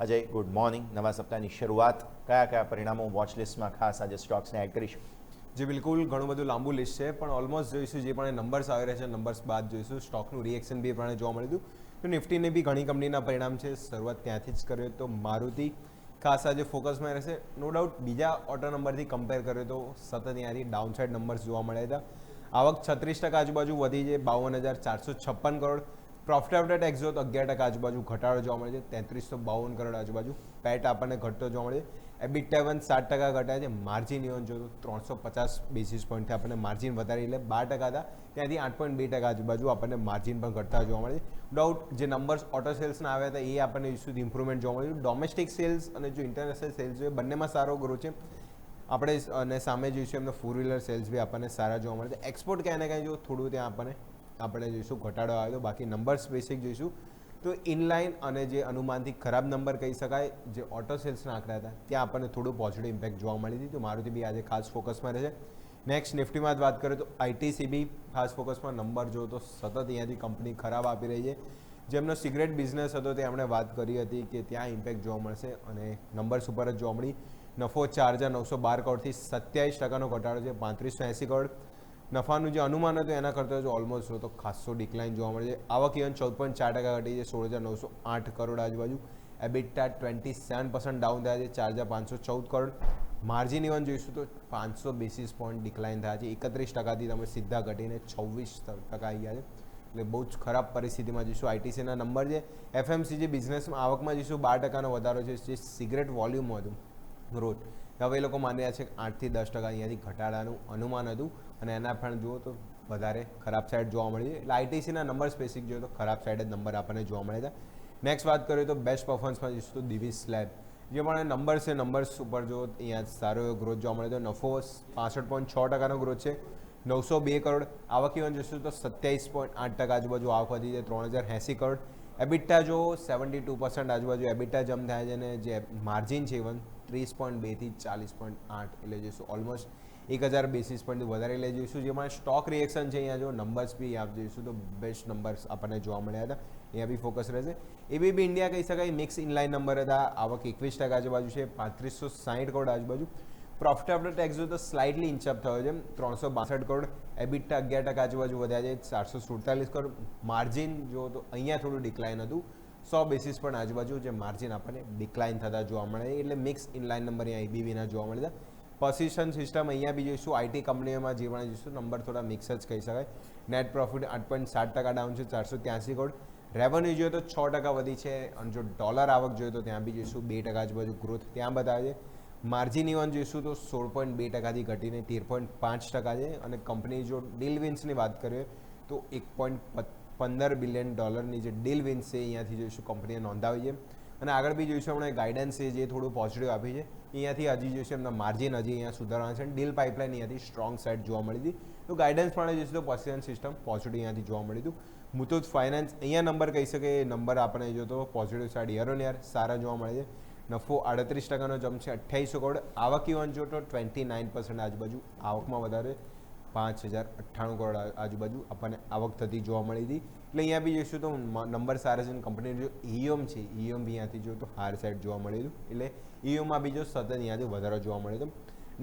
Ajay, good morning. નવા સપ્તાહની શરૂઆત કયા કયા પરિણામો વોચ લિસ્ટમાં ખાસ આજે સ્ટોક્સને એડ કરીશું? જે બિલકુલ ઘણું બધું લાંબુ લિસ્ટ છે, પણ ઓલમોસ્ટ જોઈશું જે પણ નંબર્સ આવી રહ્યા છે, નંબર્સ બાદ જોઈશું સ્ટોકનું રિએક્શન બી પ્રમાણે જોવા મળ્યું હતું. તો નિફ્ટીને બી ઘણી કંપનીના પરિણામ છે, શરૂઆત ત્યાંથી જ કર્યો તો મારુતિ ખાસ આજે ફોકસમાં રહેશે. નો ડાઉટ બીજા ઓટો નંબરથી કમ્પેર કર્યો તો સતત ત્યાંથી ડાઉન સાઇડ નંબર્સ જોવા મળ્યા હતા. આવક 36% આજુબાજુ વધી છે, 52,456 કરોડ. પ્રોફિટ આફ્ટર ટેક્સ જો તો 11% આજુબાજુ ઘટાડો જોવા મળે છે, 3352 કરોડ આજુબાજુ. પેટ આપણને ઘટતો જોવા મળે છે. એબિટા 7% ઘટાડે છે. માર્જિન ઇવન જો તો 350 બેસિસ પોઈન્ટથી આપણને માર્જિન વધારી, એટલે 12% હતા ત્યાંથી 8.2% આજુબાજુ આપણને માર્જિન પણ ઘટતા જોવા મળે છે. ડાઉટ જે નંબર્સ ઓટો સેલ્સના આવ્યા હતા એ આપણને સુધી ઇમ્પ્રુવમેન્ટ જોવા મળ્યું. ડોમેસ્ટિક સેલ્સ અને જો ઇન્ટરનેશનલ સેલ્સ છે બંનેમાં સારો ગ્રોથ છે. આપણે અને સામે જોઈશું એમને ફોર વ્હીલર સેલ્સ બી આપણને સારા જોવા મળે છે. એક્સપોર્ટ ક્યાંય ને ક્યાંય જો થોડું ત્યાં આપણે જોઈશું ઘટાડો આવ્યો, તો બાકી નંબર્સ બેસિક જોઈશું તો ઇનલાઇન અને જે અનુમાનથી ખરાબ નંબર કહી શકાય જે ઓટો સેલ્સના આંકડા હતા ત્યાં આપણને થોડું પોઝિટિવ ઇમ્પેક્ટ જોવા મળી હતી. તો મારુતિ બી આજે ખાસ ફોકસમાં રહે છે. નેક્સ્ટ નિફ્ટીમાં જ વાત કરીએ તો આઈટીસી બી ખાસ ફોકસમાં. નંબર જો તો સતત અહીંયાથી કંપની ખરાબ આપી રહી છે. જેમનો સિગરેટ બિઝનેસ હતો તે એમણે વાત કરી હતી કે ત્યાં ઇમ્પેક્ટ જોવા મળશે અને નંબર્સ ઉપર જ જોવા મળી. નફો 4,912 કરોડથી 27% ઘટાડો છે, 3580 કરોડ. નફાનું જે અનુમાન હતું એના કરતાં જો ઓલમોસ્ટ તો ખાસો ડિક્લાઇન જોવા મળે છે. આવક ઇવન 14.4% ઘટી છે, 16,908 કરોડ આજુબાજુ. એબિટા 27% ડાઉન થયા છે, 4,514 કરોડ. માર્જિન ઇવન જોઈશું તો 500 બેસિસ પોઈન્ટ ડિક્લાઇન થયા છે, 31%થી તમે સીધા ઘટીને 26% આવી ગયા છે. એટલે બહુ જ ખરાબ પરિસ્થિતિમાં જઈશું. આઈટીસીના નંબર છે. એફએમસીજી બિઝનેસમાં આવકમાં જઈશું 12%નો વધારો છે, જે સિગરેટ વોલ્યુમ હતું ગ્રોથ હવે એ લોકો માની રહ્યા છે કે 8 થી 10% અહીંયાથી ઘટાડાનું અનુમાન હતું અને એના પણ જુઓ તો વધારે ખરાબ સાઈડ જોવા મળી છે. એટલે આઈટીસીના નંબર સ્પેસિફિક જોઈએ તો ખરાબ સાઈડ જ નંબર આપણને જોવા મળે છે. નેક્સ્ટ વાત કરીએ તો બેસ્ટ પરફોર્મન્સમાં જઈશું તો દિવીસ સ્લેબ જે પણ નંબર્સ છે, નંબર્સ ઉપર જો અહીંયા સારો એવો ગ્રોથ જોવા મળે તો નફો 65.6%નો ગ્રોથ છે, 902 કરોડ. આવક ઇવન જોઈશું તો 27.8% આજુબાજુ આવક વધી છે, 3,080 કરોડ. એબિટા જો 72% આજુબાજુ એબિટા જમ થાય છે અને જે માર્જિન છે ઇવન 30.2 થી 40.8 એટલે જોઈશું ઓલમોસ્ટ 1000 બેસિસ પોઈન્ટ વધારે લઈ જઈશું. જેમાં સ્ટોક રિએક્શન છે અહીંયા જો નંબર્સ બી આપ જોઈશું તો બેસ્ટ નંબર્સ આપણને જોવા મળ્યા હતા, અહીંયા બી ફોકસ રહેશે. એબીબી ઇન્ડિયા કહી શકાય મિક્સ ઇનલાઇન નંબર હતા. આવક 21% આજુબાજુ છે, 3560 કરોડ આજુબાજુ. પ્રોફિટ આફ્ટર ટેક્સ જો તો સ્લાઇટલી ઇન્ચઅપ થયો છે, 362 કરોડ. એબિટા 11% આજુબાજુ વધ્યા છે, 447 કરોડ. માર્જિન જો તો અહીંયા થોડું ડિક્લાઇન હતું, 100 બેસિસ પણ આજુબાજુ જે માર્જિન આપણને ડિક્લાઇન થતા જોવા મળે. એટલે મિક્સ ઇનલાઇન નંબર અહીંયા એબીબીના જોવા મળે છે. પોઝિશન સિસ્ટમ અહીંયા બી જોઈશું આઈટી કંપનીઓમાં જે પણ જોઈશું નંબર થોડા મિક્સ જ કહી શકાય. નેટ પ્રોફિટ 8.7% ડાઉન છે, 483 કરોડ. રેવન્યુ જોઈએ તો 6% વધી છે અને જો ડોલર આવક જોઈએ તો ત્યાં બી જોઈશું 2% આજુબાજુ ગ્રોથ ત્યાં બતાવે છે. માર્જિન ઇવન જોઈશું તો 16.2%થી ઘટીને 13.5% છે અને કંપની જો ડીલ વિન્સની વાત કરીએ તો $1.15 બિલિયન જે ડીલ વિન્સ છે અહીંયાથી જોઈશું કંપનીએ નોંધાવી છે. અને આગળ બી જોઈશું હમણાં ગાઈડન્સ છે જે થોડું પોઝિટિવ આપી છે. અહીંયાથી હજી જોઈશું એમના માર્જિન હજી અહીંયા સુધારવાના છે અને ડીલ પાઇપલાઇન અહીંયાથી સ્ટ્રોંગ સાઇડ જોવા મળી હતી. તો ગાઈડન્સ પણ જોઈશું તો પોઝિશન સિસ્ટમ પોઝિટિવ અહીંયાથી જોવા મળ્યું હતું. મુથુટ ફાઇનાન્સ અહીંયા નંબર કહી શકે નંબર આપણે જો તો positive side year on year સારા જોવા મળે છે. નફો 38%નો જમ્પ છે, 2800 કરોડ. આવક ઇવન જો તો 29% આજુબાજુ આવકમાં વધારે, 5,098 કરોડ આજુબાજુ આપણને આવક થતી જોવા મળી હતી. એટલે અહીંયા બી જોઈશું તો નંબર સારા છે. કંપનીનું જો ઈઓમ છે, ઈઓમ બી અહીંયાથી જો તો હાર સાઈડ જોવા મળેલું, એટલે ઈઓમમાં બી જો સતત અહીંયાથી વધારો જોવા મળ્યો હતો.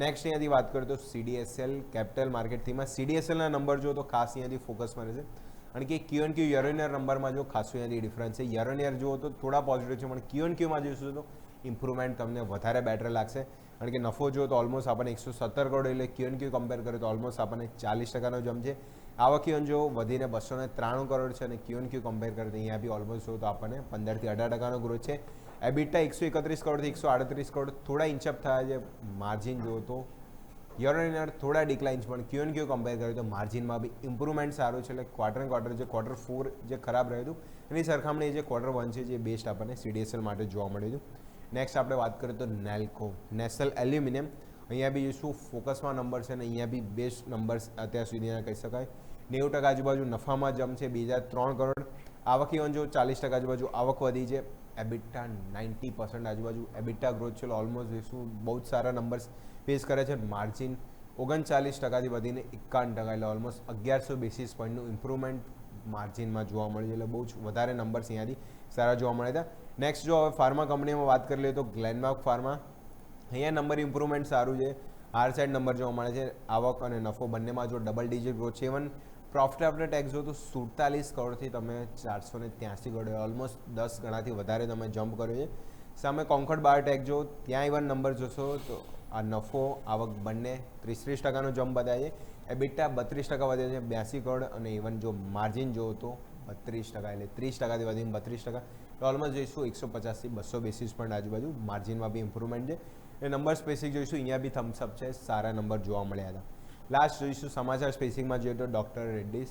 નેક્સ્ટ અહીંયાથી વાત કરીએ તો સીડીએસએલ કેપિટલ માર્કેટ થીમાં સીડીએસએલના નંબર જો તો ખાસ અહીંયાથી ફોકસમાં રહેશે. કારણ કે ક્યુ યર ઓન યર નંબરમાં જો ખાસું અહીંયાથી ડિફરન્સ છે. યર ઓન યર જુઓ તો થોડા પોઝિટિવ છે, પણ ક્યુમાં જોઈશું તો ઇમ્પ્રુવમેન્ટ તમને વધારે બેટર લાગશે. કારણ કે નફો જો તો ઓલમોસ્ટ આપણને 117 કરોડ એટલે ક્યુ કમ્પેર કરીએ તો ઓલમોસ્ટ આપણને 40%નો જમ્પ છે. આવક ઇવન જો વધીને 293 કરોડ છે અને ક્યુ કમ્પેર કરીએ તો અહીંયા બી ઓલમોસ્ટ જો તો આપણને 15 થી 18%નો ગ્રોથ છે. એબિટા 131 કરોડથી 138 કરોડ થોડા ઇન્ચઅપ થયા છે. માર્જિન જો તો યર ઓન યર થોડા ડિક્લાઇન્સ પણ ક્યુ કમ્પેર કરીએ તો માર્જિનમાં બી ઇમ્પ્રુવમેન્ટ સારું છે. એટલે ક્વાર્ટર જે ક્વાર્ટર 4 જે ખરાબ રહ્યું હતું એની સરખામણી જે ક્વાર્ટર 1 છે જે બેસ્ટ આપણને સીડીએસએલ માટે જોવા મળ્યું હતું. નેક્સ્ટ આપણે વાત કરીએ તો નેલ્કો નેશનલ એલ્યુમિનિયમ અહીંયા બી શું ફોકસમાં નંબર છે અને અહીંયા બી બેસ્ટ નંબર્સ અત્યાર સુધીના કહી શકાય. 90% આજુબાજુ નફામાં જમ છે, 2,003 કરોડ. આવક ઇવન જો 40% આજુબાજુ આવક વધી છે. એબિટા 90% આજુબાજુ એબિટા ગ્રોથ છે, ઓલમોસ્ટ જોઈશું બહુ જ સારા નંબર્સ ફેસ કરે છે. માર્જિન 39%થી વધીને 51% એટલે ઓલમોસ્ટ 1100 બેસિસ પોઈન્ટનું ઇમ્પ્રુવમેન્ટ માર્જિનમાં જોવા મળ્યું. એટલે બહુ જ વધારે નંબર્સ અહીંયાથી સારા જોવા મળ્યા હતા. નેક્સ્ટ જો હવે ફાર્મા કંપનીમાં વાત કરી લઈએ તો ગ્લેનમાર્ક ફાર્મા, અહીંયા નંબર ઇમ્પ્રુવમેન્ટ સારું છે, આર સાઇડ નંબર જોવા મળે છે, આવક અને નફો બંનેમાં જો ડબલ ડિજિટ ગ્રોથ છે. ઇવન પ્રોફિટ આફ્ટર ટેક્સ જો તો 47 કરોડથી તમે 483 કરોડ, ઓલમોસ્ટ 10 ગણાથી વધારે તમે જમ્પ કર્યો છે. સામે કોન્કર્ડ બાયોટેક જો ત્યાં ઇવન નંબર જોશો તો આ નફો આવક બંને 30% જમ્પ બતાવે છે. એબિટા 32% વધે છે 82 કરોડ, અને ઇવન જો માર્જિન જો તો 32%, એટલે 30%થી વધીને 32%, ઓલમોસ્ટ જોઈશું 150થી 200 બેસિસ પોઈન્ટ આજુબાજુ માર્જિનમાં બી ઇમ્પ્રુવમેન્ટ છે. એ નંબર સ્પેસિફિક જોઈશું, અહીંયા બી થમ્સઅપ છે, સારા નંબર જોવા મળ્યા હતા. લાસ્ટ જોઈશું સમાચાર સ્પેસિફિકમાં જોઈએ તો ડૉક્ટર રેડ્ડીસ.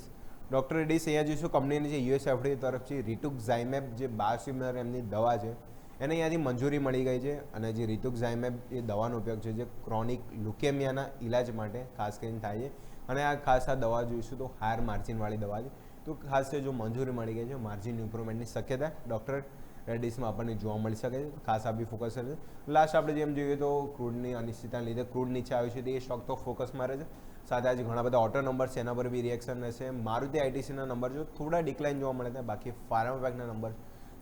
ડૉક્ટર રેડ્ડીસ અહીંયા જોઈશું કંપનીની જે યુએસએફડી તરફથી રિટુક્ઝાઇમેબ જે બાયોસિમિલર એમની દવા છે એને અહીંયાથી મંજૂરી મળી ગઈ છે, અને જે રિટુક્ઝાઇમેબ એ દવાનો ઉપયોગ છે જે ક્રોનિક લ્યુકેમિયાના ઇલાજ માટે ખાસ કરીને થાય છે, અને આ ખાસ આ દવા જોઈશું તો હાયર માર્જિનવાળી દવા છે. તો ખાસ જો મંજૂરી મળી ગઈ છે, માર્જિન ઇમ્પ્રુવમેન્ટની શક્યતા ડૉક્ટર રેડ્ડીસમાં આપણને જોવા મળી શકે છે, ખાસ આ બી ફોકસ કરે છે. લાસ્ટ આપણે જેમ જોઈએ તો ક્રૂડની અનિશ્ચિતતાને લીધે ક્રૂડ નીચે આવ્યું છે, તો એ સ્ટોક તો ફોકસમાં રહે છે. સાથે આજે ઘણા બધા ઓટો નંબર છે એના પર બી રિએક્શન રહેશે. મારુતિ આઈટીસીના નંબર જો થોડા ડિક્લાઇન જોવા મળે છે, બાકી ફાર્માપેકના નંબર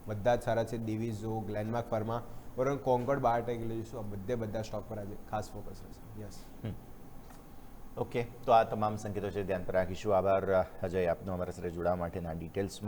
બધા જ સારા છે. દિવીઝ જો, ગ્લેનમાર્ક ફાર્મા, બરાબર, કોન્કર્ડ બાયોટેક લઈશું, આ બધા સ્ટોક પર આજે ખાસ ફોકસ રહેશે. યસ. ઓકે, તો આ તમામ સંકેતો છે ધ્યાન પર રાખીશું. આભાર અજય આપનો અમારા સાથે જોડાવા માટેના ડિટેલ્સ